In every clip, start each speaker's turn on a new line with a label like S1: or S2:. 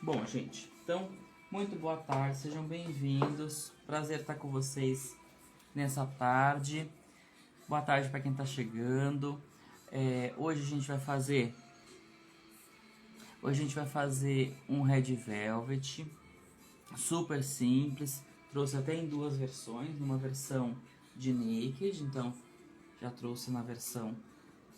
S1: Bom, gente, então, muito boa tarde, sejam bem-vindos. Prazer estar com vocês nessa tarde. Boa tarde para quem está chegando. Hoje a gente vai fazer um Red Velvet, super simples. Trouxe até em duas versões, numa versão de Naked, então já trouxe na versão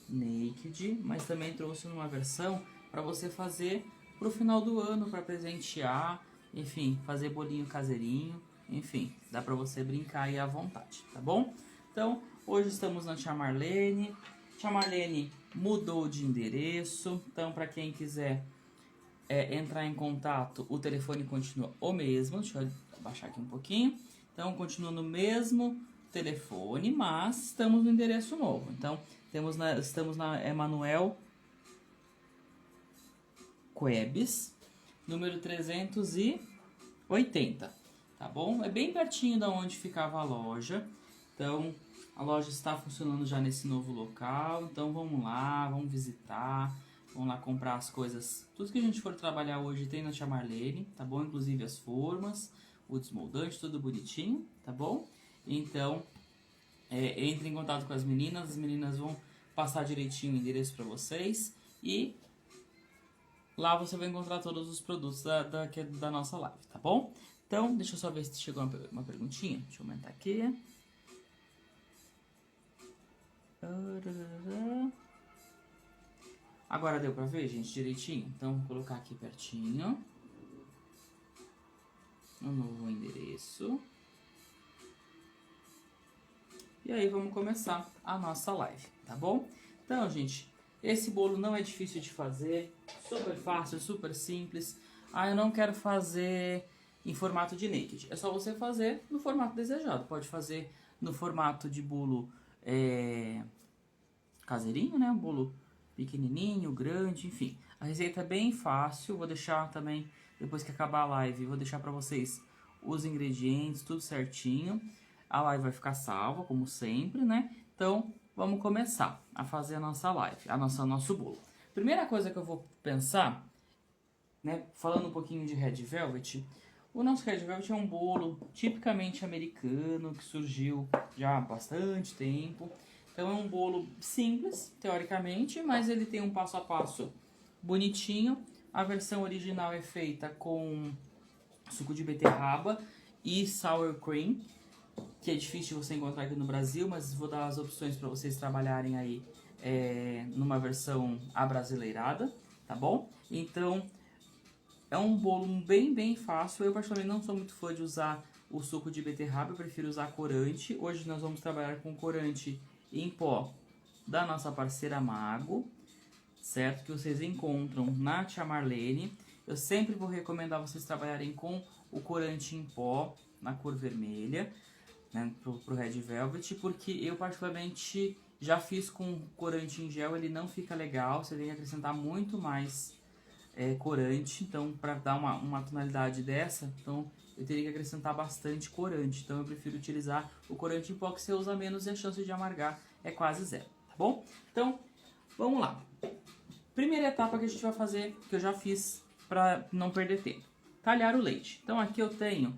S1: Naked, mas também trouxe numa versão para você fazer pro final do ano, para presentear, enfim, fazer bolinho caseirinho, enfim, dá para você brincar aí à vontade, tá bom? Então, hoje estamos na Tia Marlene. Tia Marlene mudou de endereço, então para quem quiser entrar em contato, o telefone continua o mesmo. Deixa eu abaixar aqui um pouquinho. Então, continua no mesmo telefone, mas estamos no endereço novo. Então, estamos na Emanuel Quebes, número 380, tá bom? É bem pertinho da onde ficava a loja. Então, a loja está funcionando já nesse novo local. Então, vamos lá, vamos visitar. Vamos lá comprar as coisas. Tudo que a gente for trabalhar hoje tem na Tia Marlene, tá bom? Inclusive as formas, o desmoldante, tudo bonitinho, tá bom? Então, entre em contato com as meninas vão passar direitinho o endereço para vocês. E lá você vai encontrar todos os produtos da nossa live, tá bom? Então, deixa eu só ver se chegou uma perguntinha. Deixa eu aumentar aqui. Agora deu pra ver, gente, direitinho? Então, vou colocar aqui pertinho o novo endereço. E aí, vamos começar a nossa live, tá bom? Então, gente, esse bolo não é difícil de fazer, super fácil, super simples. Eu não quero fazer em formato de naked. É só você fazer no formato desejado. Pode fazer no formato de bolo caseirinho, né? Um bolo pequenininho, grande, enfim. A receita é bem fácil. Vou deixar também, depois que acabar a live, vou deixar pra vocês os ingredientes, tudo certinho. A live vai ficar salva, como sempre, né? Então, vamos começar a fazer a nossa live, nosso bolo. Primeira coisa que eu vou pensar, né? Falando um pouquinho de Red Velvet. O nosso Red Velvet é um bolo tipicamente americano, que surgiu já há bastante tempo. Então é um bolo simples, teoricamente, mas ele tem um passo a passo bonitinho. A versão original é feita com suco de beterraba e sour cream, que é difícil você encontrar aqui no Brasil, mas vou dar as opções para vocês trabalharem aí numa versão abrasileirada, tá bom? Então, é um bolo bem fácil. Eu particularmente não sou muito fã de usar o suco de beterraba, eu prefiro usar corante. Hoje nós vamos trabalhar com corante em pó da nossa parceira Mago, certo? Que vocês encontram na Tia Marlene. Eu sempre vou recomendar vocês trabalharem com o corante em pó, na cor vermelha, né, pro Red Velvet, porque eu particularmente já fiz com corante em gel, ele não fica legal, você tem que acrescentar muito mais corante, então para dar uma tonalidade dessa, então eu teria que acrescentar bastante corante, então eu prefiro utilizar o corante em pó, que você usa menos e a chance de amargar é quase zero, tá bom? Então, vamos lá. Primeira etapa que a gente vai fazer, que eu já fiz para não perder tempo, talhar o leite. Então aqui eu tenho,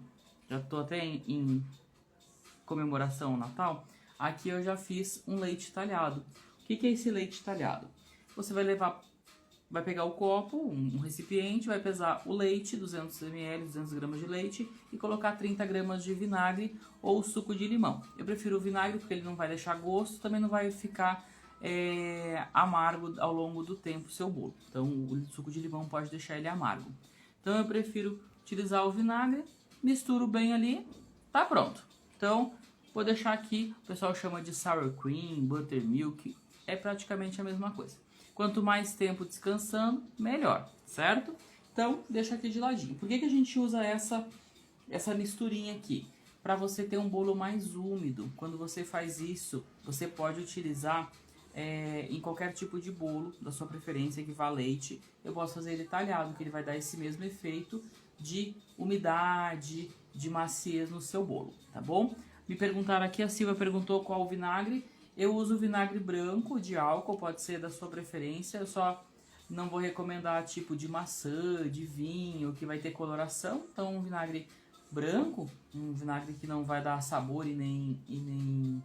S1: já tô até em comemoração ao Natal, aqui eu já fiz um leite talhado. O que é esse leite talhado? Você vai pegar o copo, um recipiente, vai pesar o leite, 200 ml, 200 gramas de leite, e colocar 30 gramas de vinagre ou suco de limão. Eu prefiro o vinagre porque ele não vai deixar gosto, também não vai ficar amargo ao longo do tempo o seu bolo. Então o suco de limão pode deixar ele amargo. Então eu prefiro utilizar o vinagre, misturo bem ali, tá pronto. Então vou deixar aqui, o pessoal chama de sour cream, buttermilk, é praticamente a mesma coisa. Quanto mais tempo descansando, melhor, certo? Então, deixa aqui de ladinho. Por que a gente usa essa misturinha aqui? Para você ter um bolo mais úmido. Quando você faz isso, você pode utilizar em qualquer tipo de bolo da sua preferência que vá leite. Eu posso fazer ele talhado, que ele vai dar esse mesmo efeito de umidade, de maciez no seu bolo, tá bom? Me perguntaram aqui, a Silvia perguntou qual o vinagre. Eu uso vinagre branco de álcool, pode ser da sua preferência. Eu só Não vou recomendar tipo de maçã, de vinho, que vai ter coloração. Então um vinagre branco, um vinagre que não vai dar sabor e nem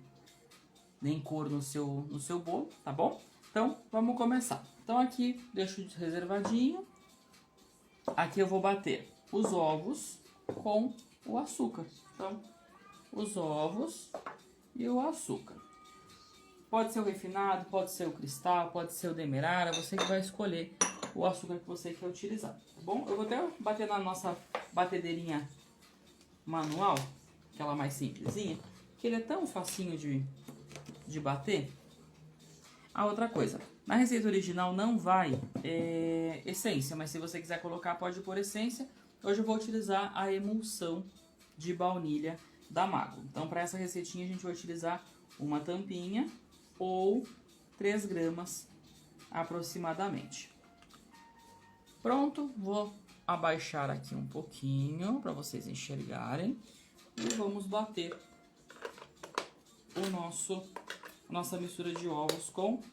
S1: cor no seu bolo, tá bom? Então vamos começar. Então aqui deixo reservadinho. Aqui eu vou bater os ovos com o açúcar. Então os ovos e o açúcar. Pode ser o refinado, pode ser o cristal, pode ser o demerara, você que vai escolher o açúcar que você quer utilizar, tá bom? Eu vou até bater na nossa batedeirinha manual, aquela mais simplesinha, que ele é tão facinho de bater. A outra coisa, na receita original não vai essência, mas se você quiser colocar, pode pôr essência. Hoje eu vou utilizar a emulsão de baunilha da Mago. Então, para essa receitinha, a gente vai utilizar uma tampinha ou 3 gramas aproximadamente. Pronto, vou abaixar aqui um pouquinho para vocês enxergarem e vamos bater nossa mistura de ovos com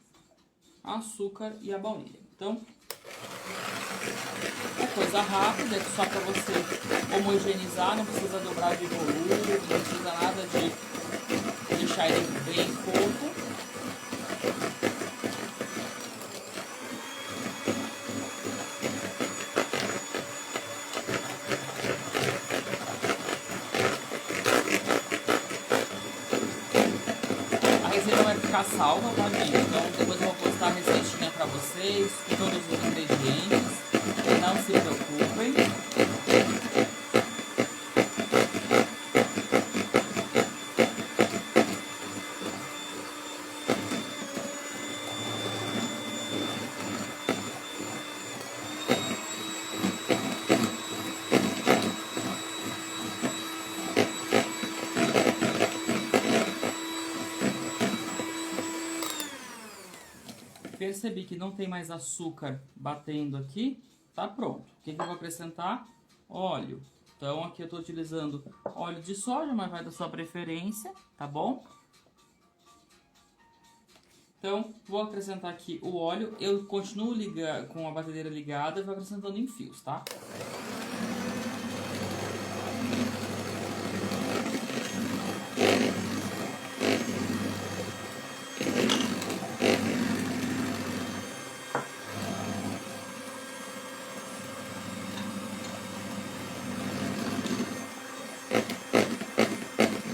S1: açúcar e a baunilha. Então, é coisa rápida, é só para você homogeneizar, não precisa dobrar de volume, não precisa nada de deixar ele bem pouco. A receita vai ficar salva, tá, gente? Então depois eu vou postar a receitinha pra vocês, com todos os ingredientes. Não se preocupem. Percebi que não tem mais açúcar batendo aqui, tá pronto. O que eu vou acrescentar? Óleo. Então aqui eu tô utilizando óleo de soja, mas vai da sua preferência, tá bom? Então vou acrescentar aqui o óleo. Eu continuo com a batedeira ligada e vou acrescentando em fios, tá?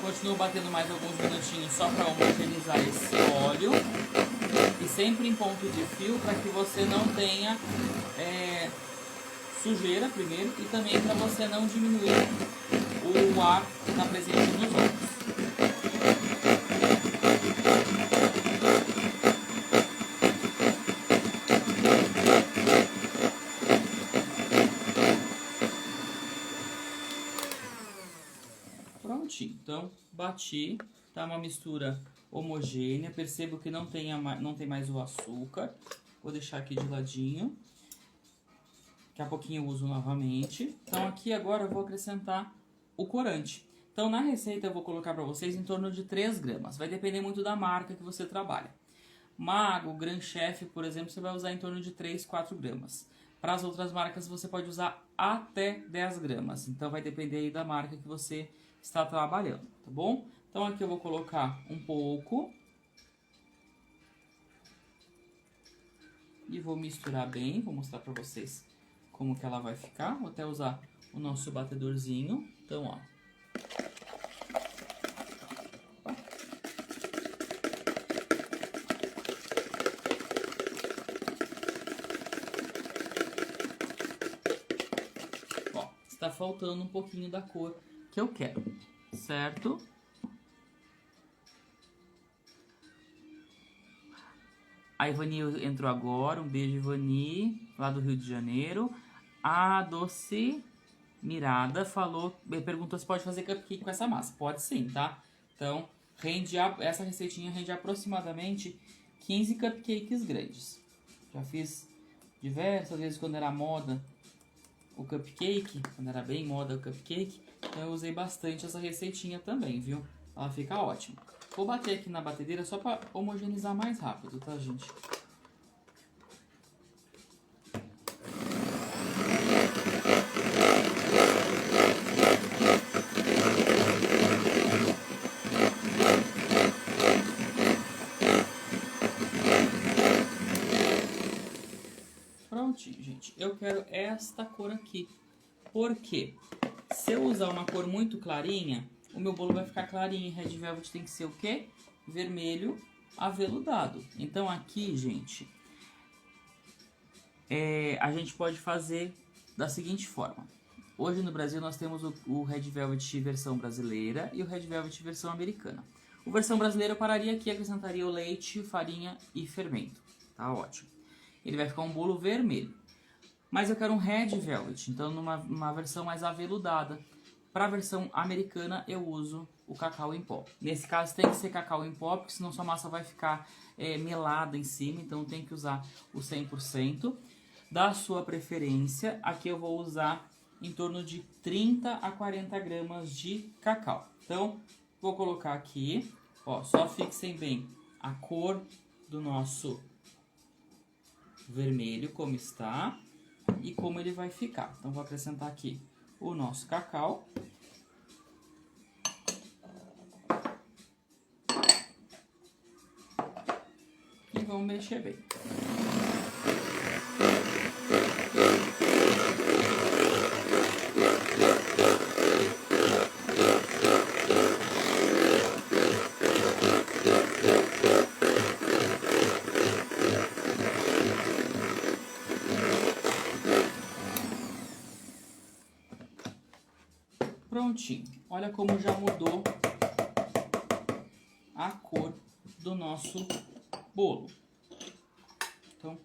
S1: Continuo batendo mais alguns minutinhos só para homogeneizar esse óleo. E sempre em ponto de fio para que você não tenha sujeira primeiro e também para você não diminuir o ar na presença dos ovos. Prontinho, então bati, tá uma mistura homogênea, percebo que não tem mais o açúcar, vou deixar aqui de ladinho, daqui a pouquinho eu uso novamente. Então aqui agora eu vou acrescentar o corante. Então na receita eu vou colocar para vocês em torno de 3 gramas, vai depender muito da marca que você trabalha. Mago, Grand Chef, por exemplo, você vai usar em torno de 3, 4 gramas. Para as outras marcas você pode usar até 10 gramas, então vai depender aí da marca que você está trabalhando, tá bom? Então aqui eu vou colocar um pouco e vou misturar bem, vou mostrar para vocês como que ela vai ficar. Vou até usar o nosso batedorzinho, então ó. Ó, está faltando um pouquinho da cor que eu quero, certo? A Ivani entrou agora, um beijo Ivani, lá do Rio de Janeiro. A Doce Mirada perguntou se pode fazer cupcake com essa massa. Pode sim, tá? Então, essa receitinha rende aproximadamente 15 cupcakes grandes. Já fiz diversas vezes quando era moda o cupcake, quando era bem moda o cupcake, então eu usei bastante essa receitinha também, viu? Ela fica ótima. Vou bater aqui na batedeira só para homogeneizar mais rápido, tá, gente? eu quero esta cor aqui. Por quê? Se eu usar uma cor muito clarinha, o meu bolo vai ficar clarinho. E Red Velvet tem que ser o quê? Vermelho aveludado. Então aqui, gente, a gente pode fazer da seguinte forma. Hoje no Brasil nós temos o Red Velvet versão brasileira e o Red Velvet versão americana. O versão brasileira eu pararia aqui e acrescentaria o leite, farinha e fermento. Tá ótimo. Ele vai ficar um bolo vermelho. Mas eu quero um Red Velvet, então numa versão mais aveludada. Para a versão americana eu uso o cacau em pó. Nesse caso tem que ser cacau em pó, porque senão sua massa vai ficar melada em cima, então tem que usar o 100%. Da sua preferência, aqui eu vou usar em torno de 30 a 40 gramas de cacau. Então, vou colocar aqui, ó, só fixem bem a cor do nosso vermelho, como está, e como ele vai ficar. Então, vou acrescentar aqui o nosso cacau. E vamos mexer bem. Prontinho. Olha como já mudou a cor do nosso bolo. Então,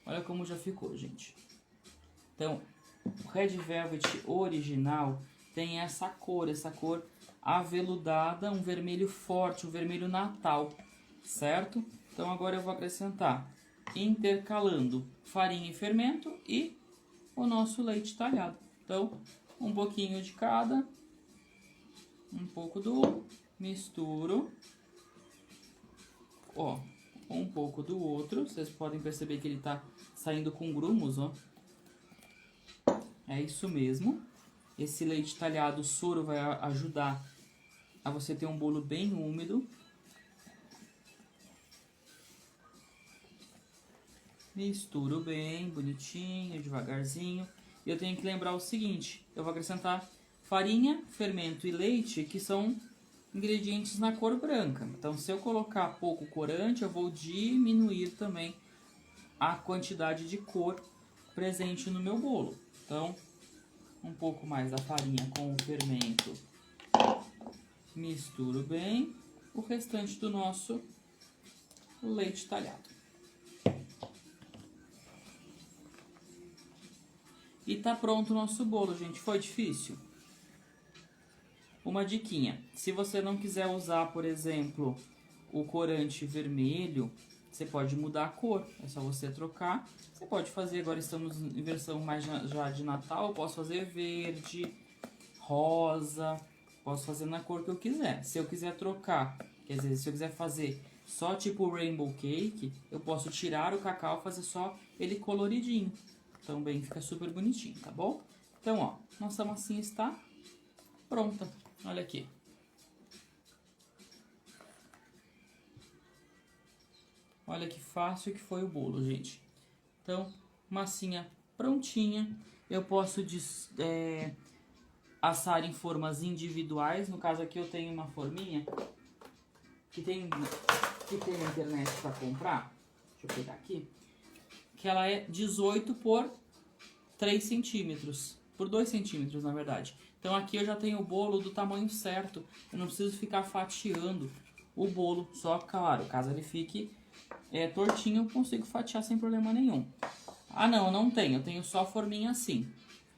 S1: olha como já ficou, gente. Então, o Red Velvet original tem essa cor aveludada, um vermelho forte, um vermelho natal, certo? Então agora eu vou acrescentar, intercalando farinha e fermento e o nosso leite talhado. Então, um pouquinho de cada, um pouco do misturo, ó, um pouco do outro. Vocês podem perceber que ele tá saindo com grumos, ó. É isso mesmo. Esse leite talhado, o soro, vai ajudar a você ter um bolo bem úmido. Misturo bem, bonitinho, devagarzinho. E eu tenho que lembrar o seguinte, eu vou acrescentar farinha, fermento e leite, que são ingredientes na cor branca. Então, se eu colocar pouco corante, eu vou diminuir também a quantidade de cor presente no meu bolo. Então, um pouco mais da farinha com o fermento. Misturo bem o restante do nosso leite talhado. E tá pronto o nosso bolo, gente. Foi difícil? Uma diquinha. Se você não quiser usar, por exemplo, o corante vermelho, você pode mudar a cor. É só você trocar. Você pode fazer, agora estamos em versão mais já de Natal. Eu posso fazer verde, rosa. Posso fazer na cor que eu quiser. Se eu quiser trocar, quer dizer, se eu quiser fazer só tipo rainbow cake, eu posso tirar o cacau e fazer só ele coloridinho. Também fica super bonitinho, tá bom? Então, ó, nossa massinha está pronta. Olha aqui. Olha que fácil que foi o bolo, gente. Então, massinha prontinha. Eu posso assar em formas individuais. No caso aqui eu tenho uma forminha que tem na internet para comprar. Deixa eu pegar aqui. Que ela é 18 por 3 centímetros. Por 2 centímetros, na verdade. Então aqui eu já tenho o bolo do tamanho certo. Eu não preciso ficar fatiando o bolo. Só, claro, caso ele fique tortinho, eu consigo fatiar sem problema nenhum. Ah, não, eu não tenho. Eu tenho só forminha assim.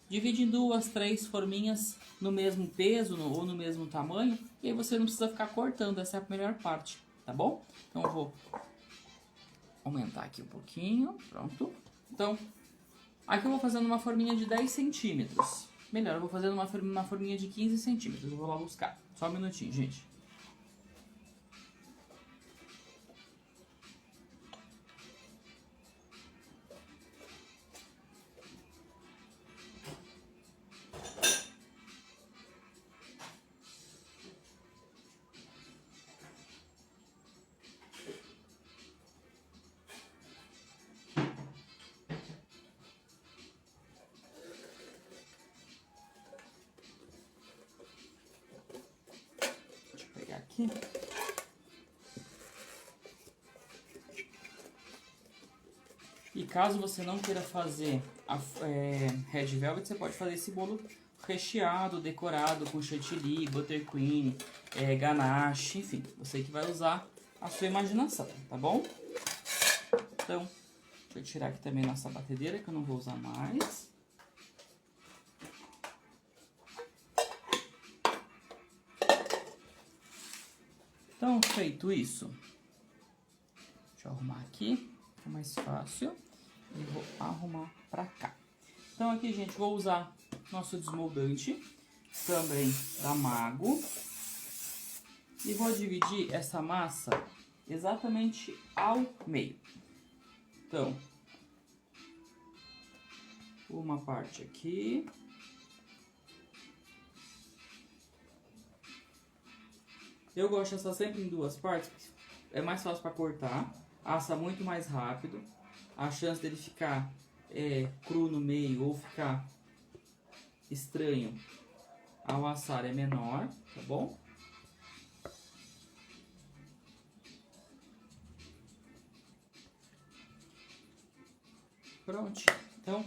S1: Divide em 2, 3 forminhas no mesmo peso ou no mesmo tamanho. E aí você não precisa ficar cortando. Essa é a melhor parte, tá bom? Então eu vou aumentar aqui um pouquinho. Pronto. Então, aqui eu vou fazendo uma forminha de 10 centímetros. Melhor, eu vou fazendo uma forminha de 15 centímetros. Eu vou lá buscar. Só um minutinho, gente. aqui. E caso você não queira fazer a Red Velvet, você pode fazer esse bolo recheado, decorado com chantilly, buttercream, ganache, enfim. Você que vai usar a sua imaginação, tá bom? Então, deixa eu tirar aqui também nossa batedeira, que eu não vou usar mais. Então, feito isso, deixa eu arrumar aqui, fica mais fácil. E vou arrumar pra cá. Então aqui, gente, vou usar nosso desmoldante, também da Mago. E vou dividir essa massa exatamente ao meio. Então, uma parte aqui. Eu gosto de assar sempre em duas partes, porque é mais fácil para cortar, assa muito mais rápido. A chance dele ficar cru no meio ou ficar estranho ao assar é menor, tá bom? Pronto. Então,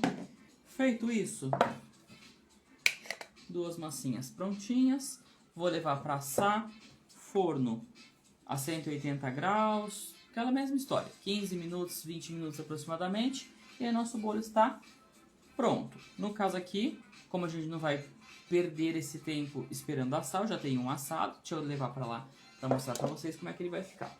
S1: feito isso, duas massinhas prontinhas. Vou levar para assar, forno a 180 graus, aquela mesma história, 15 minutos, 20 minutos aproximadamente, e aí nosso bolo está pronto. No caso aqui, como a gente não vai perder esse tempo esperando assar, eu já tenho um assado, deixa eu levar para lá para mostrar para vocês como é que ele vai ficar.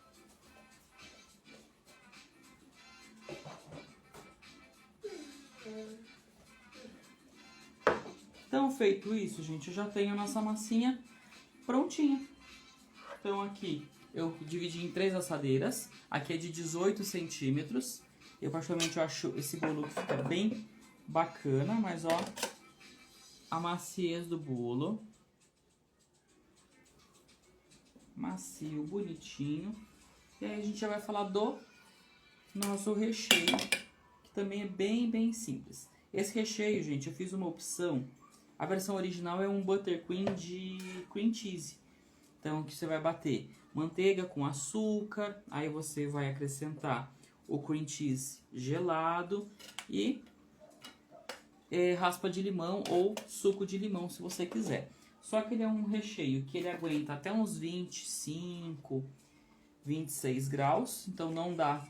S1: Então, feito isso, gente, eu já tenho a nossa massinha prontinha. Então, aqui eu dividi em 3 assadeiras. Aqui é de 18 centímetros. Eu, particularmente, acho esse bolo que fica bem bacana. Mas, ó, a maciez do bolo. Macio, bonitinho. E aí, a gente já vai falar do nosso recheio, que também é bem simples. Esse recheio, gente, eu fiz uma opção. A versão original é um buttercream de cream cheese. Então, que você vai bater manteiga com açúcar, aí você vai acrescentar o cream cheese gelado e raspa de limão ou suco de limão, se você quiser. Só que ele é um recheio que ele aguenta até uns 25, 26 graus, então não dá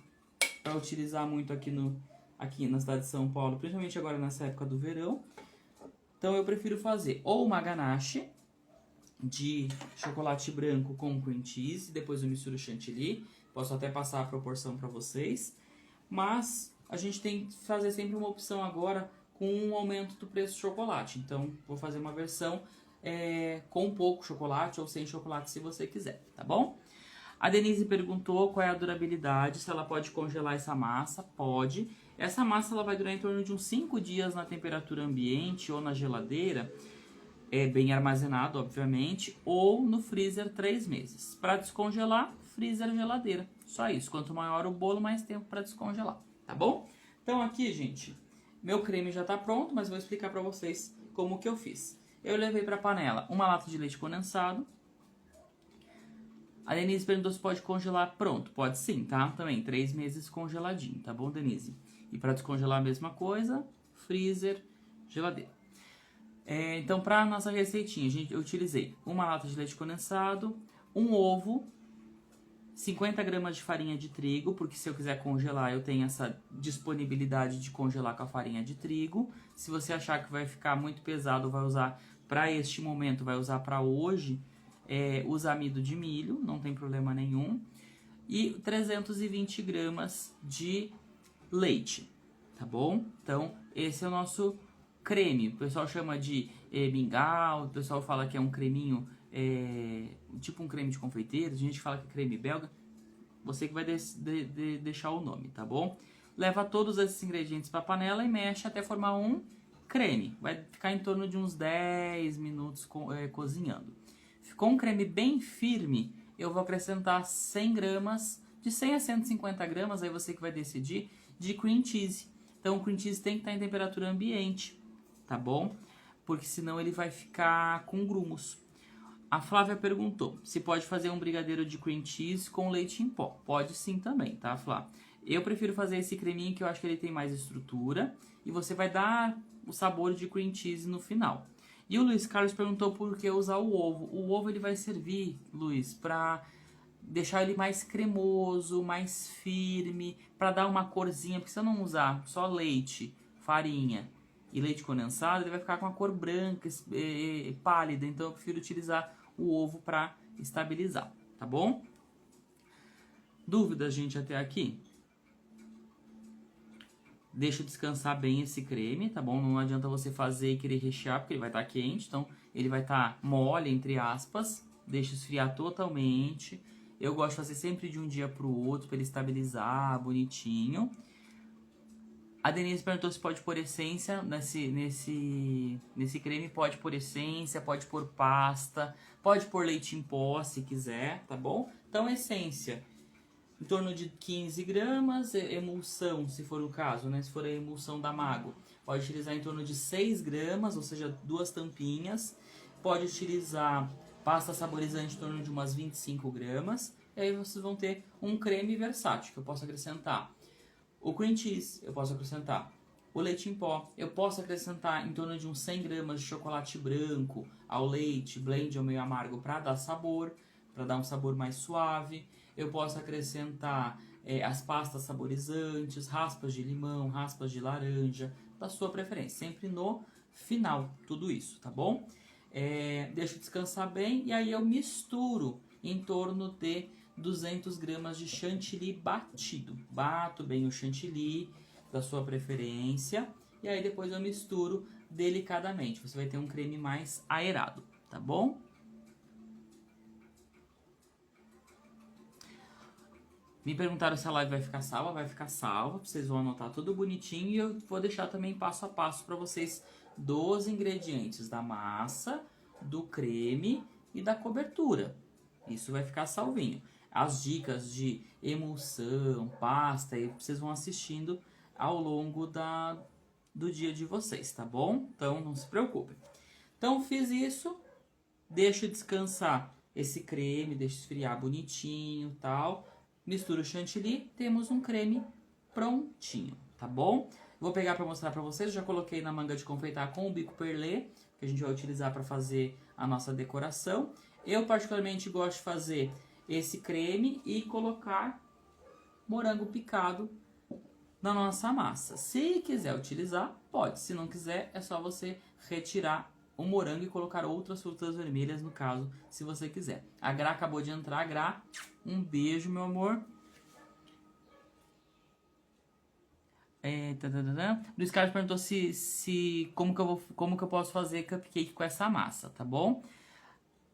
S1: para utilizar muito aqui na cidade de São Paulo, principalmente agora nessa época do verão. Então eu prefiro fazer ou uma ganache de chocolate branco com cream cheese, depois eu misturo chantilly, posso até passar a proporção para vocês, mas a gente tem que fazer sempre uma opção agora com um aumento do preço do chocolate, então vou fazer uma versão com pouco chocolate ou sem chocolate se você quiser, tá bom? A Denise perguntou qual é a durabilidade, se ela pode congelar essa massa. Pode. Essa massa ela vai durar em torno de uns 5 dias na temperatura ambiente ou na geladeira, bem armazenado, obviamente, ou no freezer 3 meses. Para descongelar, freezer, geladeira. Só isso. Quanto maior o bolo, mais tempo para descongelar, tá bom? Então aqui, gente, meu creme já tá pronto, mas vou explicar para vocês como que eu fiz. Eu levei para a panela uma lata de leite condensado. A Denise perguntou se pode congelar pronto. Pode sim, tá? Também 3 meses congeladinho, tá bom, Denise? E para descongelar a mesma coisa, freezer, geladeira. Então, para nossa receitinha, eu utilizei uma lata de leite condensado, um ovo, 50 gramas de farinha de trigo, porque se eu quiser congelar, eu tenho essa disponibilidade de congelar com a farinha de trigo. Se você achar que vai ficar muito pesado, vai usar para este momento, vai usar para hoje, usa amido de milho, não tem problema nenhum. E 320 gramas de leite, tá bom? Então, esse é o nosso creme. O pessoal chama de mingau, o pessoal fala que é um creminho, tipo um creme de confeiteiro, a gente fala que é creme belga. Você que vai deixar o nome, tá bom? Leva todos esses ingredientes para a panela e mexe até formar um creme. Vai ficar em torno de uns 10 minutos cozinhando. Ficou um creme bem firme, eu vou acrescentar 100 gramas, de 100 a 150 gramas, aí você que vai decidir, de cream cheese. Então o cream cheese tem que estar em temperatura ambiente, tá bom? Porque senão ele vai ficar com grumos. A Flávia perguntou se pode fazer um brigadeiro de cream cheese com leite em pó. Pode sim também, tá, Flávia? Eu prefiro fazer esse creminho que eu acho que ele tem mais estrutura e você vai dar o sabor de cream cheese no final. E o Luiz Carlos perguntou por que usar o ovo. O ovo ele vai servir, Luiz, para deixar ele mais cremoso, mais firme, para dar uma corzinha, porque se eu não usar só leite, farinha e leite condensado, ele vai ficar com uma cor branca, pálida, então eu prefiro utilizar o ovo para estabilizar, tá bom? Dúvidas, gente, até aqui? Deixa descansar bem esse creme, tá bom? Não adianta você fazer e querer rechear, porque ele vai estar quente, então ele vai estar mole, entre aspas. Deixa esfriar totalmente. Eu gosto de fazer sempre de um dia pro outro, para ele estabilizar bonitinho. A Denise perguntou se pode pôr essência nesse creme. Pode pôr essência, pode pôr pasta, pode pôr leite em pó se quiser, tá bom? Então, essência em torno de 15 gramas, emulsão, se for o caso, né? Se for a emulsão da Mago, pode utilizar em torno de 6 gramas, ou seja, 2 tampinhas. Pode utilizar pasta saborizante em torno de umas 25 gramas. E aí vocês vão ter um creme versátil, que eu posso acrescentar o cream cheese, eu posso acrescentar o leite em pó, eu posso acrescentar em torno de uns 100 gramas de chocolate branco ao leite, blend ao meio amargo para dar sabor, para dar um sabor mais suave. Eu posso acrescentar as pastas saborizantes, raspas de limão, raspas de laranja, da sua preferência. Sempre no final, tudo isso, tá bom? Deixo descansar bem e aí eu misturo em torno de 200 gramas de chantilly batido. Bato bem o chantilly da sua preferência e aí depois eu misturo delicadamente. Você vai ter um creme mais aerado, tá bom? Me perguntaram se a live vai ficar salva. Vai ficar salva, vocês vão anotar tudo bonitinho. E eu vou deixar também passo a passo para vocês dos ingredientes da massa, do creme e da cobertura. Isso vai ficar salvinho. As dicas de emulsão, pasta, aí vocês vão assistindo ao longo do dia de vocês, tá bom? Então não se preocupem. Então fiz isso, deixo descansar esse creme, deixo esfriar bonitinho e tal. Mistura o chantilly, temos um creme prontinho, tá bom? Vou pegar para mostrar para vocês, já coloquei na manga de confeitar com o bico perlé, que a gente vai utilizar para fazer a nossa decoração. Eu particularmente gosto de fazer esse creme e colocar morango picado na nossa massa. Se quiser utilizar, pode. Se não quiser, é só você retirar o morango e colocar outras frutas vermelhas, no caso, se você quiser. A Gra acabou de entrar. Gra, um beijo, meu amor. Luiz Carlos perguntou como que eu posso fazer cupcake com essa massa, tá bom?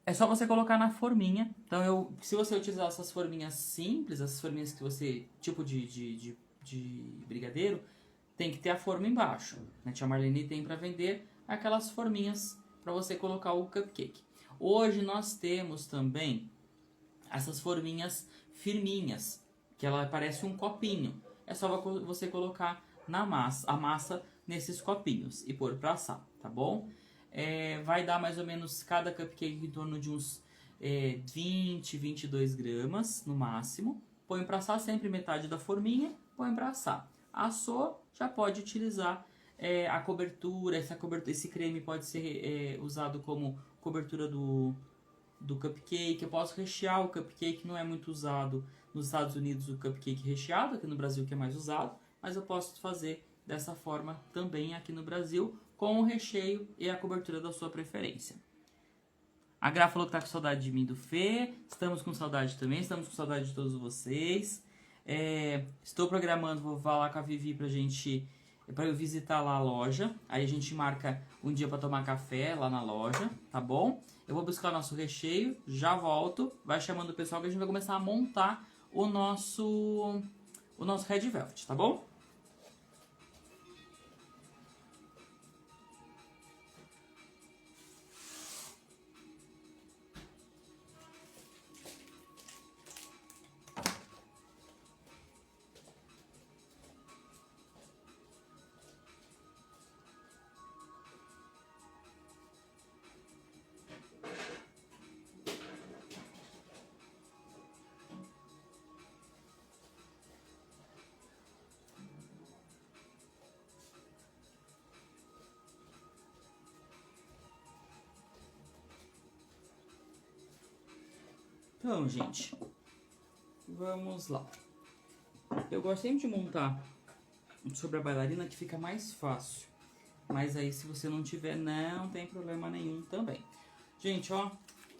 S1: É só você colocar na forminha. Então, se você utilizar essas forminhas simples, essas forminhas que você, tipo de brigadeiro, tem que ter a forma embaixo. A tia Marlene tem para vender aquelas forminhas para você colocar o cupcake. Hoje nós temos também essas forminhas firminhas, que ela parece um copinho. É só você colocar a massa nesses copinhos e pôr para assar, tá bom? Vai dar mais ou menos cada cupcake em torno de uns 20, 22 gramas no máximo. Põe para assar sempre metade da forminha, põe para assar. Assou, já pode utilizar a cobertura. Esse creme pode ser usado como cobertura do cupcake. Eu posso rechear o cupcake, não é muito usado nos Estados Unidos o cupcake recheado, aqui no Brasil que é mais usado, mas eu posso fazer dessa forma também aqui no Brasil, com o recheio e a cobertura da sua preferência. A Gra falou que tá com saudade de mim, do Fê. Estamos com saudade também, estamos com saudade de todos vocês. Estou programando, vou falar com a Vivi para eu visitar lá a loja. Aí a gente marca um dia para tomar café lá na loja, tá bom? Eu vou buscar o nosso recheio, já volto. Vai chamando o pessoal que a gente vai começar a montar o nosso Red Velvet, tá bom? Então, gente, vamos lá. Eu gosto sempre de montar sobre a bailarina que fica mais fácil. Mas aí se você não tiver, não tem problema nenhum também. Gente, ó,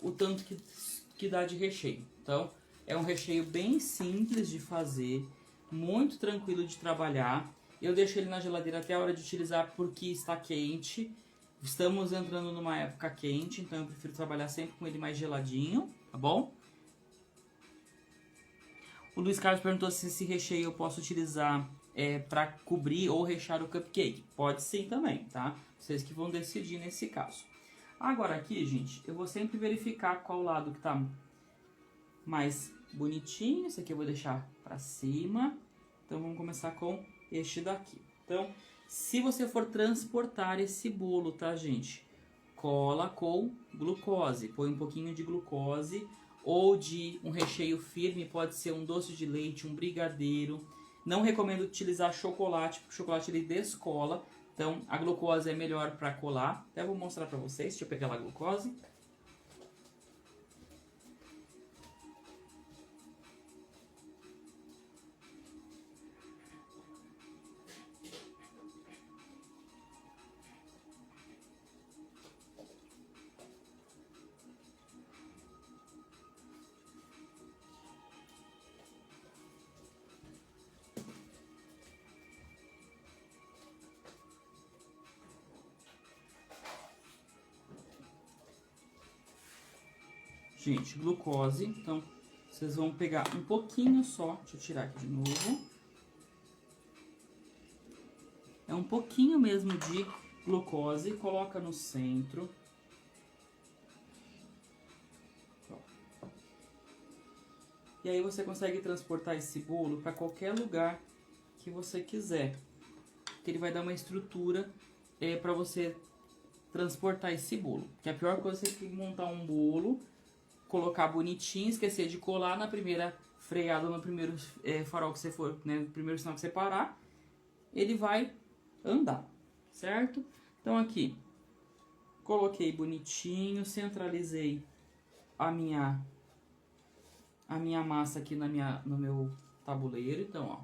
S1: o tanto que dá de recheio. Então, é um recheio bem simples de fazer, muito tranquilo de trabalhar. Eu deixo ele na geladeira até a hora de utilizar porque está quente. Estamos entrando numa época quente, então eu prefiro trabalhar sempre com ele mais geladinho, tá bom? O Luiz Carlos perguntou se esse recheio eu posso utilizar para cobrir ou rechear o cupcake. Pode sim também, tá? Vocês que vão decidir nesse caso. Agora aqui, gente, eu vou sempre verificar qual lado que tá mais bonitinho. Esse aqui eu vou deixar para cima. Então vamos começar com este daqui. Então, se você for transportar esse bolo, tá, gente? Cola com glucose. Põe um pouquinho de glucose ou de um recheio firme, pode ser um doce de leite, um brigadeiro. Não recomendo utilizar chocolate, porque o chocolate ele descola. Então, a glucose é melhor para colar. Até vou mostrar para vocês. Deixa eu pegar lá a glucose. Gente, glucose, então vocês vão pegar um pouquinho só, deixa eu tirar aqui de novo. É um pouquinho mesmo de glucose, coloca no centro. E aí você consegue transportar esse bolo para qualquer lugar que você quiser. Que ele vai dar uma estrutura para você transportar esse bolo. Que a pior coisa é você montar um bolo, colocar bonitinho, esquecer de colar na primeira freada, no primeiro farol que você for, né, no primeiro sinal que você parar, ele vai andar, certo? Então aqui, coloquei bonitinho, centralizei a minha massa aqui no meu tabuleiro, então, ó.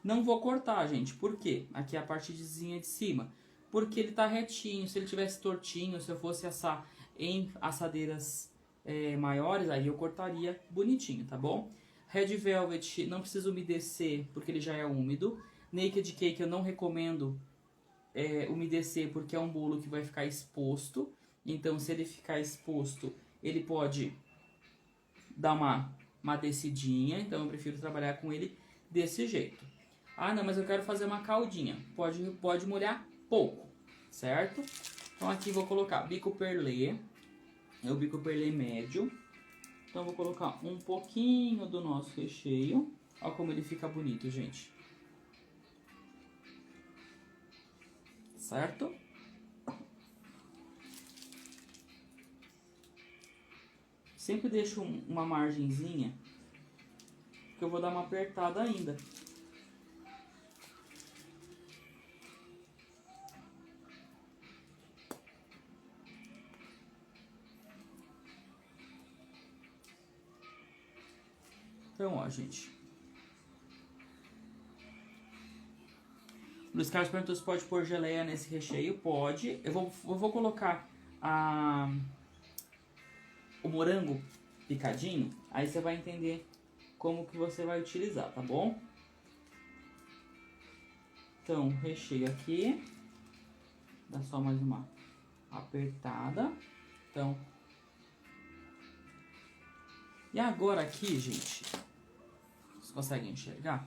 S1: Não vou cortar, gente, por quê? Aqui é a partezinha de cima, porque ele tá retinho. Se ele tivesse tortinho, se eu fosse assar em assadeiras maiores, aí eu cortaria bonitinho, tá bom? Red Velvet não precisa umedecer, porque ele já é úmido. Naked Cake eu não recomendo umedecer, porque é um bolo que vai ficar exposto. Então, se ele ficar exposto, ele pode dar uma descidinha. Então, eu prefiro trabalhar com ele desse jeito. Ah, não, mas eu quero fazer uma caldinha. Pode molhar pouco, certo? Então, aqui vou colocar bico perlé. É o bico perlé médio. Então, vou colocar um pouquinho do nosso recheio. Olha como ele fica bonito, gente. Certo? Sempre deixo uma margenzinha, que eu vou dar uma apertada ainda. Então, ó, gente. O Luiz Carlos perguntou se pode pôr geleia nesse recheio. Pode. Eu vou colocar o morango picadinho. Aí você vai entender como que você vai utilizar, tá bom? Então, recheio aqui. Dá só mais uma apertada. Então. E agora aqui, gente. Vocês conseguem enxergar?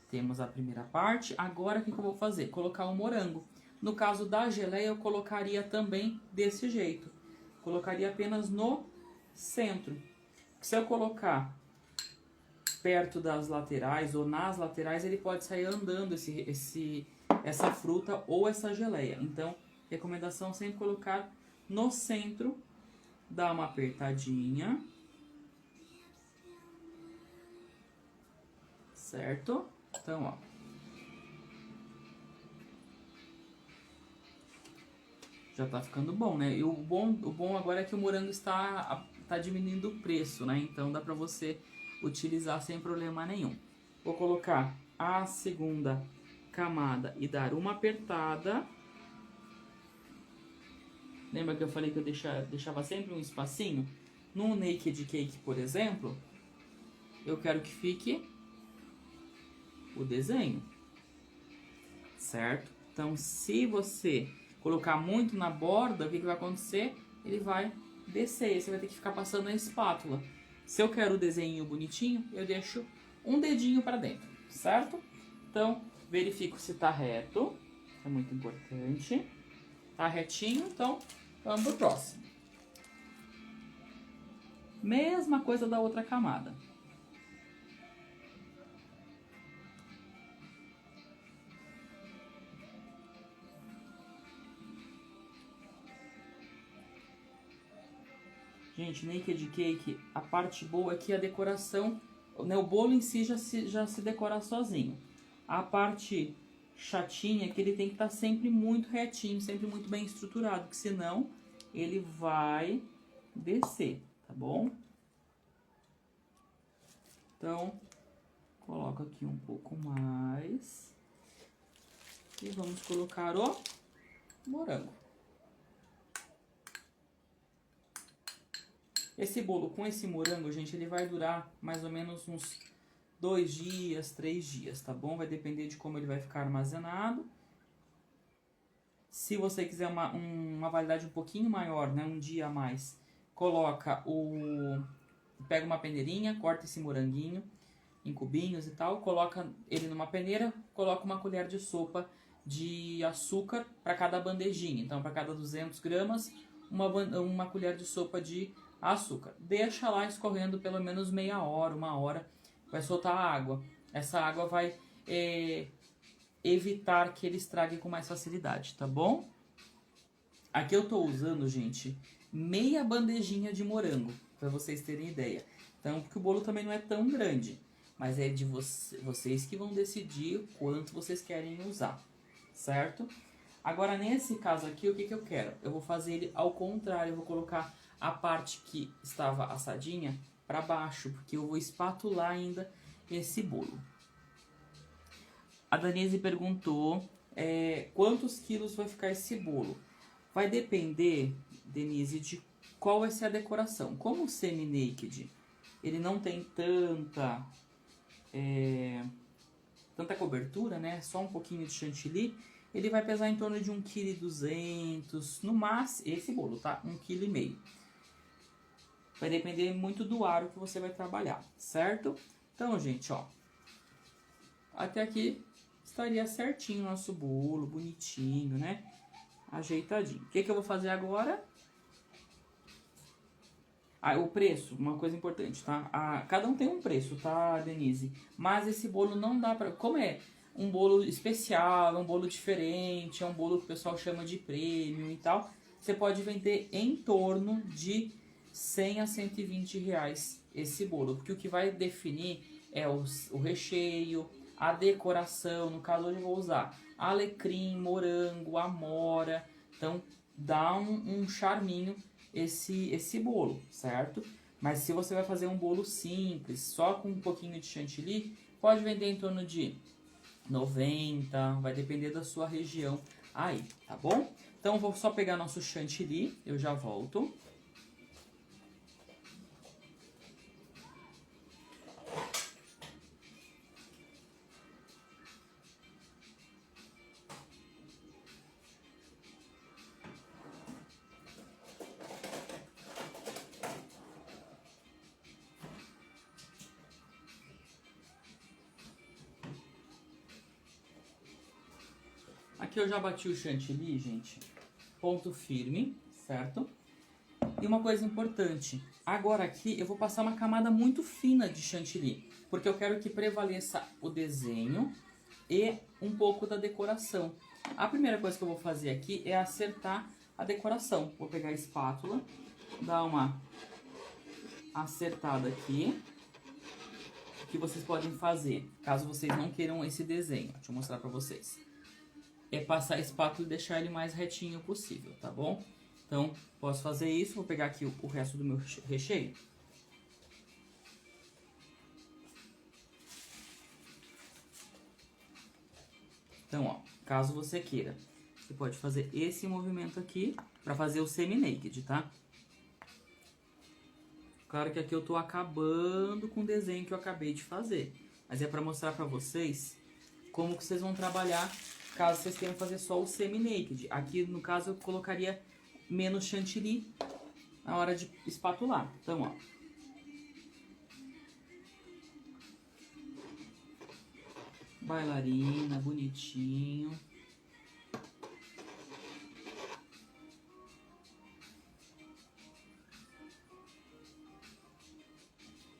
S1: Temos a primeira parte. Agora, o que eu vou fazer? Colocar o morango. No caso da geleia, eu colocaria também desse jeito. Colocaria apenas no centro. Se eu colocar perto das laterais ou nas laterais, ele pode sair andando essa fruta ou essa geleia. Então, recomendação sempre colocar no centro. Dar uma apertadinha. Certo? Então, ó. Já tá ficando bom, né? E o bom agora é que o morango está tá diminuindo o preço, né? Então dá pra você utilizar sem problema nenhum. Vou colocar a segunda camada e dar uma apertada. Lembra que eu falei que eu deixava sempre um espacinho? No Naked Cake, por exemplo, eu quero que fique o desenho, certo? Então, se você colocar muito na borda, o que vai acontecer? Ele vai descer, você vai ter que ficar passando a espátula. Se eu quero o desenho bonitinho, eu deixo um dedinho para dentro, certo? Então, verifico se tá reto, é muito importante. Tá retinho, então vamos pro próximo. Mesma coisa da outra camada. Gente, Naked Cake, a parte boa é que a decoração, né, o bolo em si já se decora sozinho. A parte chatinha é que ele tem que estar sempre muito retinho, sempre muito bem estruturado, porque senão ele vai descer, tá bom? Então, coloco aqui um pouco mais. E vamos colocar o morango. Esse bolo com esse morango, gente, ele vai durar mais ou menos uns 2 dias, 3 dias, tá bom? Vai depender de como ele vai ficar armazenado. Se você quiser uma validade um pouquinho maior, né, um dia a mais, pega uma peneirinha, corta esse moranguinho em cubinhos e tal, coloca ele numa peneira, coloca uma colher de sopa de açúcar para cada bandejinha. Então, para cada 200 gramas, uma colher de sopa de açúcar. Deixa lá escorrendo pelo menos meia hora, 1 hora, vai soltar a água. Essa água vai evitar que ele estrague com mais facilidade, tá bom? Aqui eu tô usando, gente, meia bandejinha de morango, para vocês terem ideia. Então, porque o bolo também não é tão grande, mas é de vocês que vão decidir quanto vocês querem usar, certo? Agora, nesse caso aqui, o que eu quero? Eu vou fazer ele ao contrário, eu vou colocar a parte que estava assadinha para baixo, porque eu vou espatular ainda esse bolo. A Danise perguntou quantos quilos vai ficar esse bolo. Vai depender, Denise, de qual vai ser a decoração. Como o semi-naked, ele não tem tanta cobertura, né? Só um pouquinho de chantilly. Ele vai pesar em torno de 1,2 kg, no máximo, esse bolo, tá? 1,5 kg. Vai depender muito do aro que você vai trabalhar, certo? Então, gente, ó, até aqui estaria certinho o nosso bolo, bonitinho, né? Ajeitadinho. O que eu vou fazer agora? O preço, uma coisa importante, tá? Cada um tem um preço, tá, Denise? Mas esse bolo não dá pra... Como é um bolo especial, é um bolo diferente, é um bolo que o pessoal chama de premium e tal, você pode vender em torno de 100 a 120 reais esse bolo. Porque o que vai definir é o recheio, a decoração. No caso, hoje eu vou usar alecrim, morango, amora. Então, dá um charminho esse bolo, certo? Mas se você vai fazer um bolo simples, só com um pouquinho de chantilly, pode vender em torno de 90, vai depender da sua região aí, tá bom? Então, vou só pegar nosso chantilly, eu já volto. Aqui eu já bati o chantilly, gente, ponto firme, certo? E uma coisa importante, agora aqui eu vou passar uma camada muito fina de chantilly, porque eu quero que prevaleça o desenho e um pouco da decoração. A primeira coisa que eu vou fazer aqui é acertar a decoração. Vou pegar a espátula, dar uma acertada aqui. O que vocês podem fazer, caso vocês não queiram esse desenho, deixa eu mostrar pra vocês. É passar a espátula e deixar ele mais retinho possível, tá bom? Então, posso fazer isso, vou pegar aqui o resto do meu recheio. Então, ó, caso você queira, você pode fazer esse movimento aqui pra fazer o semi-naked, tá? Claro que aqui eu tô acabando com o desenho que eu acabei de fazer. Mas é pra mostrar pra vocês como que vocês vão trabalhar caso vocês queiram fazer só o semi-naked. Aqui, no caso, eu colocaria menos chantilly na hora de espatular. Então, ó. Bailarina, bonitinho.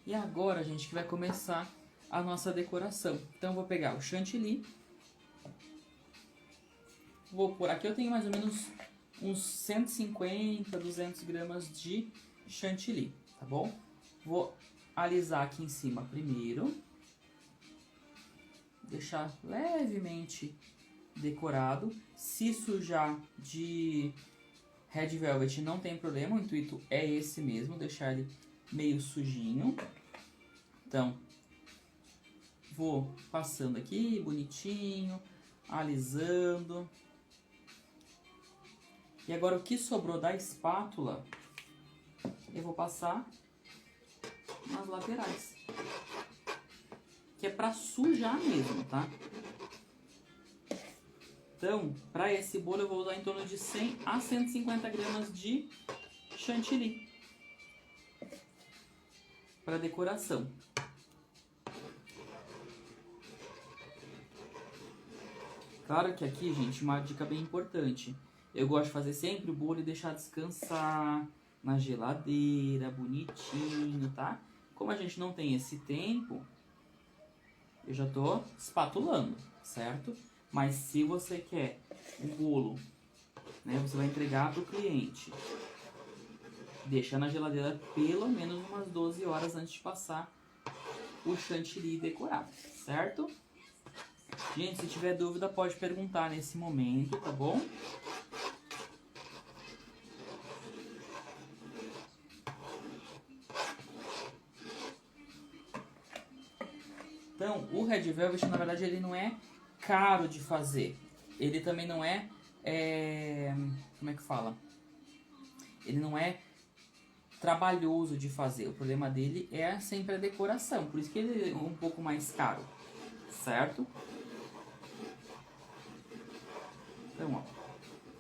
S1: E agora, gente, que vai começar a nossa decoração. Então, eu vou pegar o chantilly. Vou pôr aqui, eu tenho mais ou menos uns 150, 200 gramas de chantilly, tá bom? Vou alisar aqui em cima primeiro. Deixar levemente decorado. Se sujar de Red Velvet não tem problema, o intuito é esse mesmo, deixar ele meio sujinho. Então, vou passando aqui bonitinho, alisando. E agora o que sobrou da espátula, eu vou passar nas laterais. Que é pra sujar mesmo, tá? Então, para esse bolo eu vou usar em torno de 100 a 150 gramas de chantilly para decoração. Claro que aqui, gente, uma dica bem importante. Eu gosto de fazer sempre o bolo e deixar descansar na geladeira, bonitinho, tá? Como a gente não tem esse tempo, eu já tô espatulando, certo? Mas se você quer o bolo, né, você vai entregar para o cliente, deixa na geladeira pelo menos umas 12 horas antes de passar o chantilly decorado, certo? Gente, se tiver dúvida pode perguntar nesse momento, tá bom? Então, o Red Velvet, na verdade, ele não é caro de fazer. Ele também não é... como é que fala? Ele não é trabalhoso de fazer. O problema dele é sempre a decoração. Por isso que ele é um pouco mais caro. Certo? Então, ó.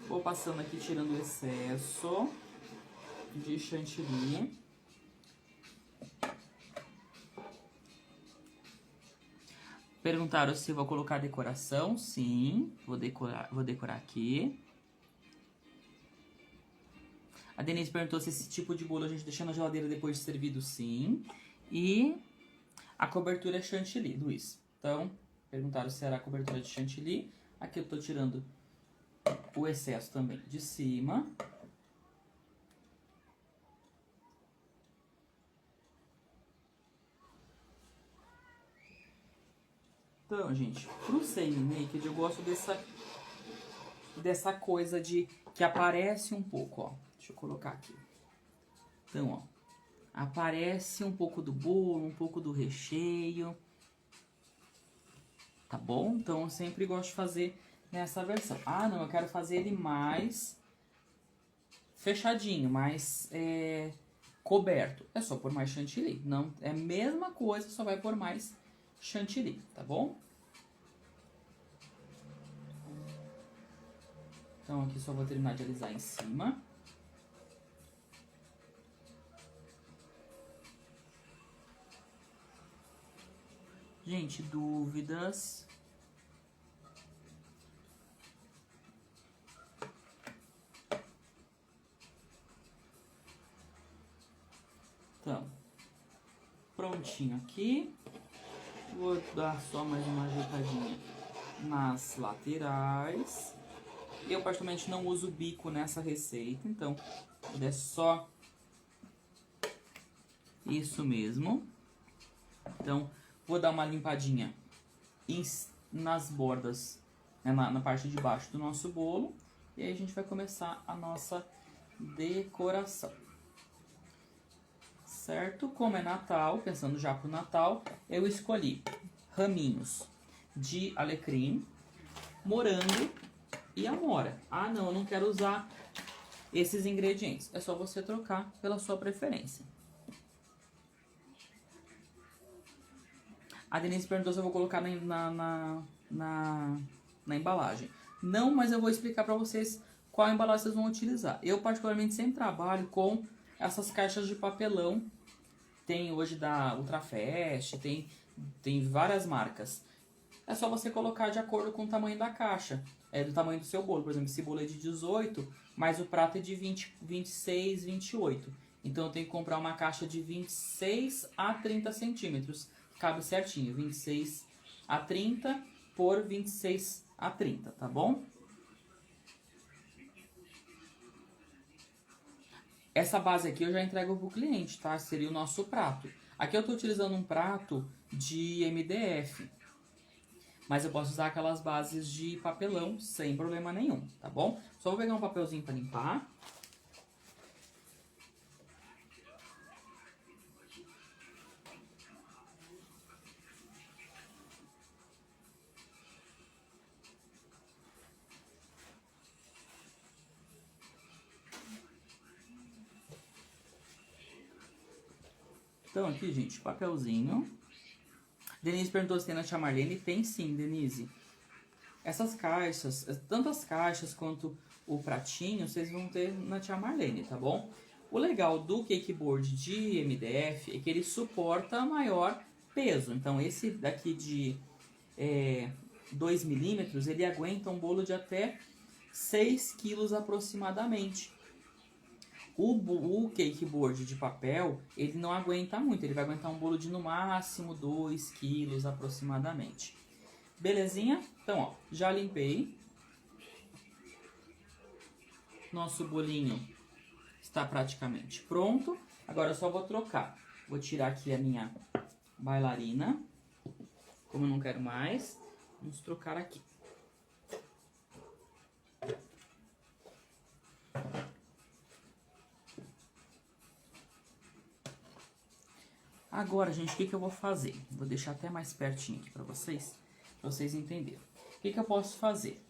S1: Vou passando aqui, tirando o excesso de chantilly. Perguntaram se vou colocar decoração. Sim, vou decorar aqui. A Denise perguntou se esse tipo de bolo a gente deixa na geladeira depois de servido. Sim. E a cobertura é chantilly, Luiz. Então, perguntaram se era a cobertura de chantilly. Aqui eu tô tirando o excesso também de cima. Então, gente, pro semi-naked eu gosto dessa coisa de que aparece um pouco, ó. Deixa eu colocar aqui. Então, ó, aparece um pouco do bolo, um pouco do recheio. Tá bom? Então, eu sempre gosto de fazer nessa versão. Ah, não, eu quero fazer ele mais fechadinho, mais coberto. É só pôr mais chantilly. Não, é a mesma coisa, só vai pôr mais chantilly, tá bom? Então aqui só vou terminar de alisar em cima. Gente, dúvidas? Então, prontinho aqui. Vou dar só mais uma ajeitadinha nas laterais. Eu particularmente não uso bico nessa receita, então é só isso mesmo. Então, vou dar uma limpadinha nas bordas, né, na parte de baixo do nosso bolo. E aí a gente vai começar a nossa decoração. Certo? Como é Natal, pensando já pro Natal, eu escolhi raminhos de alecrim, morango e amora. Ah, não, eu não quero usar esses ingredientes. É só você trocar pela sua preferência. A Denise perguntou se eu vou colocar na embalagem. Não, mas eu vou explicar para vocês qual embalagem vocês vão utilizar. Eu, particularmente, sempre trabalho com essas caixas de papelão. Tem hoje da Ultrafast, tem várias marcas. É só você colocar de acordo com o tamanho da caixa. Do tamanho do seu bolo. Por exemplo, esse bolo é de 18, mas o prato é de 20, 26, 28. Então eu tenho que comprar uma caixa de 26 a 30 centímetros. Cabe certinho, 26 a 30 por 26 a 30, tá bom? Essa base aqui eu já entrego pro cliente, tá? Seria o nosso prato. Aqui eu tô utilizando um prato de MDF. Mas eu posso usar aquelas bases de papelão sem problema nenhum, tá bom? Só vou pegar um papelzinho para limpar. Então aqui, gente, papelzinho. Denise perguntou se tem na tia Marlene. Tem sim, Denise. Essas caixas, tanto as caixas quanto o pratinho, vocês vão ter na tia Marlene, tá bom? O legal do cakeboard de MDF é que ele suporta maior peso. Então esse daqui de 2 milímetros, ele aguenta um bolo de até 6 quilos aproximadamente. O cakeboard de papel, ele não aguenta muito, ele vai aguentar um bolo de no máximo 2 quilos aproximadamente. Belezinha? Então, ó, já limpei. Nosso bolinho está praticamente pronto. Agora eu só vou trocar. Vou tirar aqui a minha bailarina. Como eu não quero mais, vamos trocar aqui. Agora, gente, o que eu vou fazer? Vou deixar até mais pertinho aqui pra vocês entenderem. O que eu posso fazer?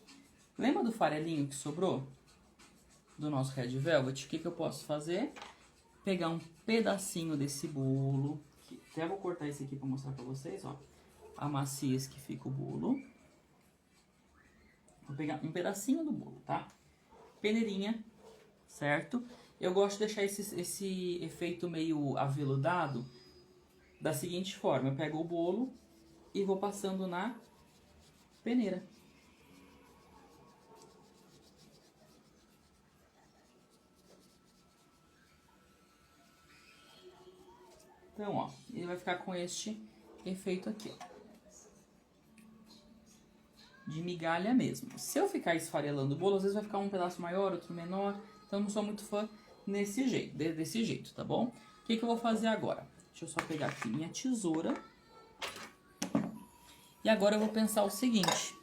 S1: Lembra do farelinho que sobrou? Do nosso Red Velvet? O que eu posso fazer? Pegar um pedacinho desse bolo. Até vou cortar esse aqui pra mostrar pra vocês, ó. A maciez que fica o bolo. Vou pegar um pedacinho do bolo, tá? Peneirinha, certo? Eu gosto de deixar esse efeito meio aveludado da seguinte forma. Eu pego o bolo e vou passando na peneira. Então, ó, ele vai ficar com este efeito aqui, ó. De migalha mesmo. Se eu ficar esfarelando o bolo, às vezes vai ficar um pedaço maior, outro menor. Então, eu não sou muito fã desse jeito, tá bom? O que eu vou fazer agora? Deixa eu só pegar aqui minha tesoura. E agora eu vou pensar o seguinte.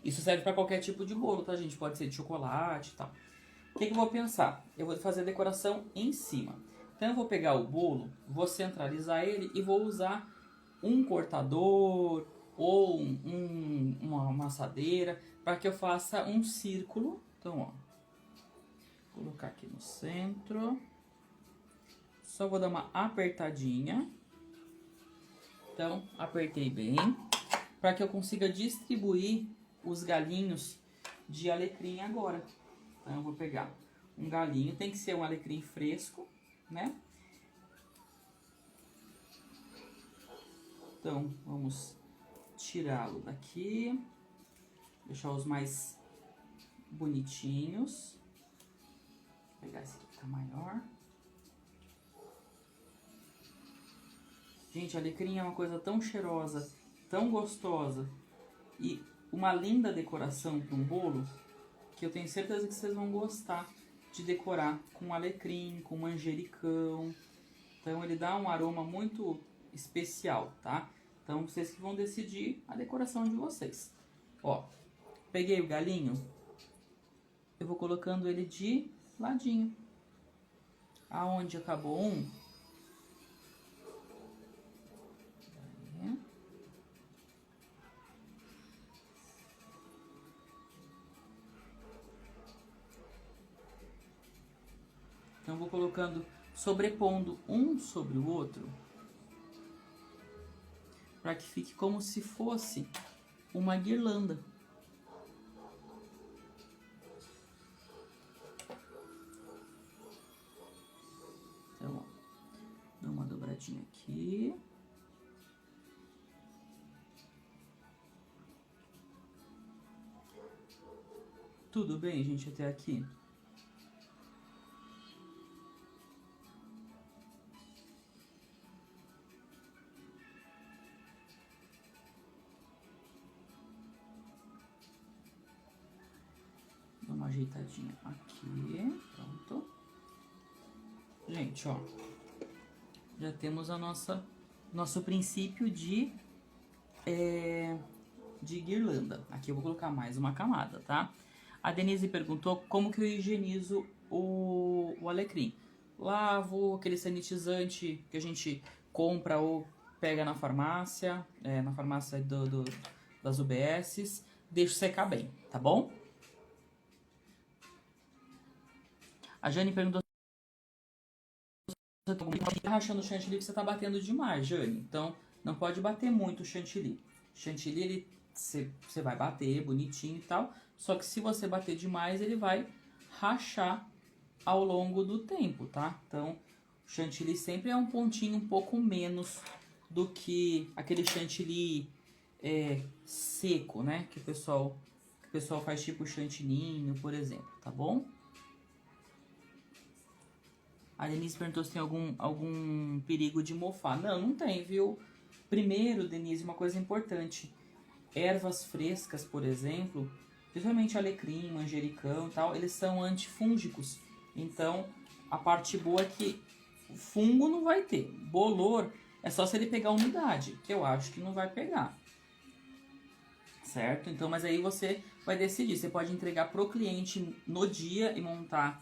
S1: Isso serve para qualquer tipo de bolo, tá, gente? Pode ser de chocolate e tal. O que eu vou pensar? Eu vou fazer a decoração em cima. Então, eu vou pegar o bolo, vou centralizar ele e vou usar um cortador ou uma amassadeira para que eu faça um círculo. Então, ó, vou colocar aqui no centro. Só vou dar uma apertadinha. Então, apertei bem para que eu consiga distribuir os galinhos de alecrim agora. Então, eu vou pegar um galinho, tem que ser um alecrim fresco, né? Então, vamos tirá-lo daqui, deixar os mais bonitinhos. Vou pegar esse aqui que tá maior. Gente, alecrim é uma coisa tão cheirosa, tão gostosa e uma linda decoração para um bolo que eu tenho certeza que vocês vão gostar de decorar com alecrim, com manjericão. Então ele dá um aroma muito especial, tá? Então vocês que vão decidir a decoração de vocês. Ó, peguei o galinho, eu vou colocando ele de ladinho. Aonde acabou um, então, vou colocando, sobrepondo um sobre o outro, para que fique como se fosse uma guirlanda. Então, ó, dou uma dobradinha aqui. Tudo bem, gente, até aqui? Dá uma ajeitadinha aqui, pronto. Gente, ó, já temos a nosso princípio de guirlanda. Aqui eu vou colocar mais uma camada, tá? A Denise perguntou como que eu higienizo o alecrim. Lavo aquele sanitizante que a gente compra ou pega na farmácia das UBSs, deixo secar bem, tá bom? A Jane perguntou se você tá rachando o chantilly que você tá batendo demais, Jane. Então, não pode bater muito o chantilly. Chantilly, ele você vai bater bonitinho e tal, só que se você bater demais, ele vai rachar ao longo do tempo, tá? Então, o chantilly sempre é um pontinho um pouco menos do que aquele chantilly seco, né? Que o pessoal faz tipo chantininho, por exemplo, tá bom? A Denise perguntou se tem algum perigo de mofar. Não, não tem, viu? Primeiro, Denise, uma coisa importante. Ervas frescas, por exemplo, principalmente alecrim, manjericão e tal, eles são antifúngicos. Então, a parte boa é que fungo não vai ter. Bolor é só se ele pegar umidade, que eu acho que não vai pegar. Certo? Então, mas aí você vai decidir. Você pode entregar pro cliente no dia e montar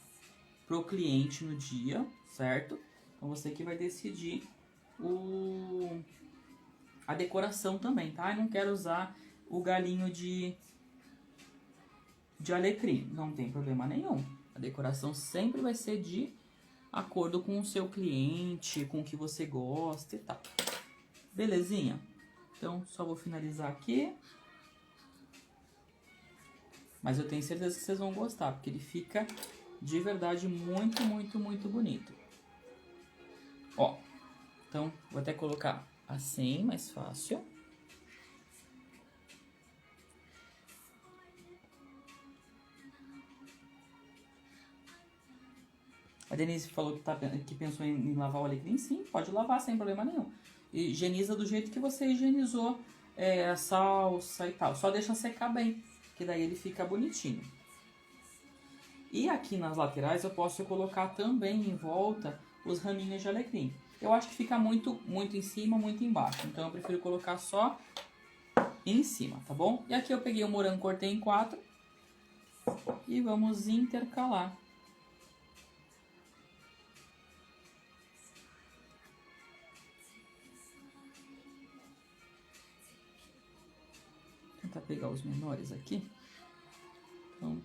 S1: pro cliente no dia, certo? Então, você que vai decidir a decoração também, tá? Eu não quero usar o galinho de alecrim, não tem problema nenhum. A decoração sempre vai ser de acordo com o seu cliente, com o que você gosta e tal. Belezinha? Então, só vou finalizar aqui. Mas eu tenho certeza que vocês vão gostar, porque ele fica de verdade muito, muito, muito bonito. Ó, então vou até colocar assim, mais fácil. A Denise falou que pensou em lavar o alecrim. Sim, pode lavar sem problema nenhum. Higieniza do jeito que você higienizou a salsa e tal. Só deixa secar bem, que daí ele fica bonitinho. E aqui nas laterais eu posso colocar também em volta os raminhos de alecrim. Eu acho que fica muito, muito em cima, muito embaixo. Então eu prefiro colocar só em cima, tá bom? E aqui eu peguei o morango, cortei em 4 e vamos intercalar. Vou tentar pegar os menores aqui. Então,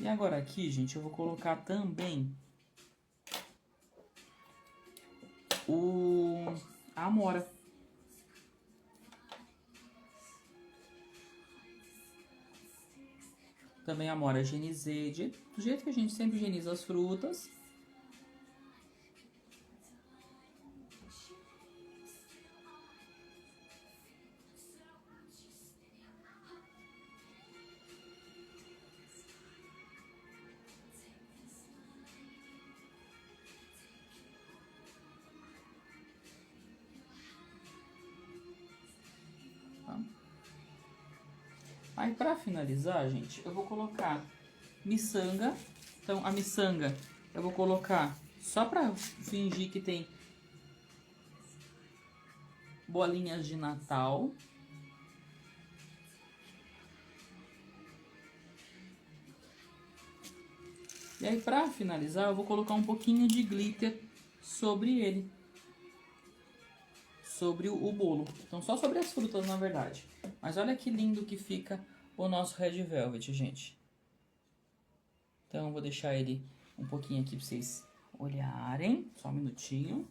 S1: e agora aqui, gente, eu vou colocar também a amora. Também a amora higienizei do jeito que a gente sempre higieniza as frutas. Aí, pra finalizar, gente, eu vou colocar miçanga. Então, a miçanga eu vou colocar só pra fingir que tem bolinhas de Natal. E aí, pra finalizar, eu vou colocar um pouquinho de glitter sobre ele. Sobre o bolo. Então, só sobre as frutas, na verdade. Mas olha que lindo que fica o nosso Red Velvet, gente. Então, eu vou deixar ele um pouquinho aqui pra vocês olharem. Só um minutinho.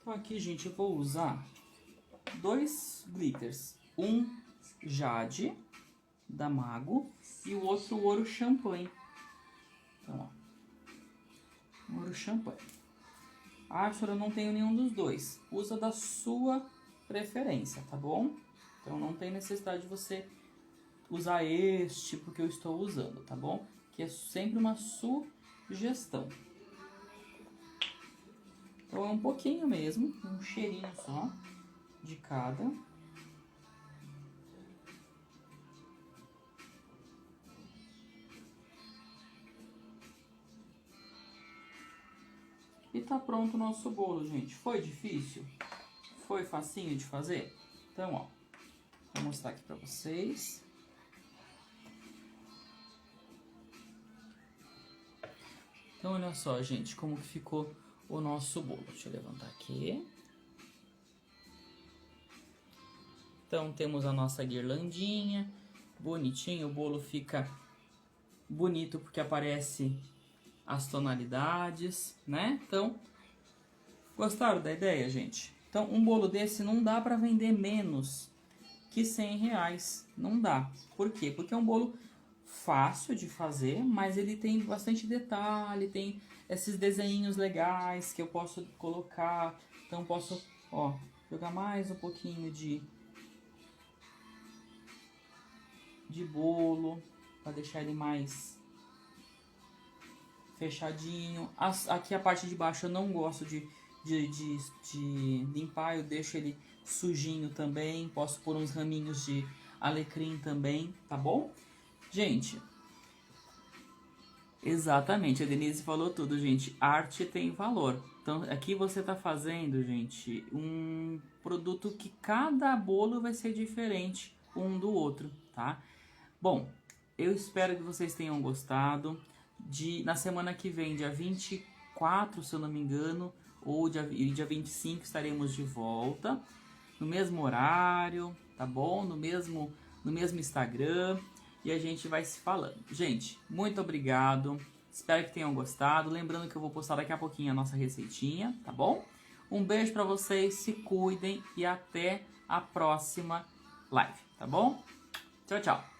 S1: Então aqui, gente, eu vou usar 2 glitters. Um Jade, da Mago, e o outro Ouro Champanhe. Então, ó. Ouro Champanhe. Arthur, eu não tenho nenhum dos dois. Usa da sua preferência, tá bom? Então não tem necessidade de você usar este porque eu estou usando, tá bom? Que é sempre uma sugestão. Então é um pouquinho mesmo, um cheirinho só de cada. E tá pronto o nosso bolo, gente. Foi difícil? Foi facinho de fazer? Então, ó, vou mostrar aqui pra vocês. Então, olha só, gente, como que ficou o nosso bolo. Deixa eu levantar aqui. Então, temos a nossa guirlandinha, bonitinho. O bolo fica bonito porque aparece as tonalidades, né? Então, gostaram da ideia, gente? Então, um bolo desse não dá pra vender menos que R$100. Não dá. Por quê? Porque é um bolo fácil de fazer, mas ele tem bastante detalhe, tem esses desenhinhos legais que eu posso colocar. Então, posso, ó, jogar mais um pouquinho de bolo para deixar ele mais fechadinho. Aqui a parte de baixo eu não gosto de limpar, eu deixo ele sujinho também. Posso pôr uns raminhos de alecrim também, tá bom? Gente, exatamente, a Denise falou tudo, gente. Arte tem valor. Então, aqui você tá fazendo, gente, um produto que cada bolo vai ser diferente um do outro, tá? Bom, eu espero que vocês tenham gostado. Na semana que vem, dia 24, se eu não me engano, ou dia 25, estaremos de volta. No mesmo horário, tá bom? No mesmo Instagram. E a gente vai se falando. Gente, muito obrigado. Espero que tenham gostado. Lembrando que eu vou postar daqui a pouquinho a nossa receitinha, tá bom? Um beijo pra vocês, se cuidem e até a próxima live, tá bom? Tchau, tchau.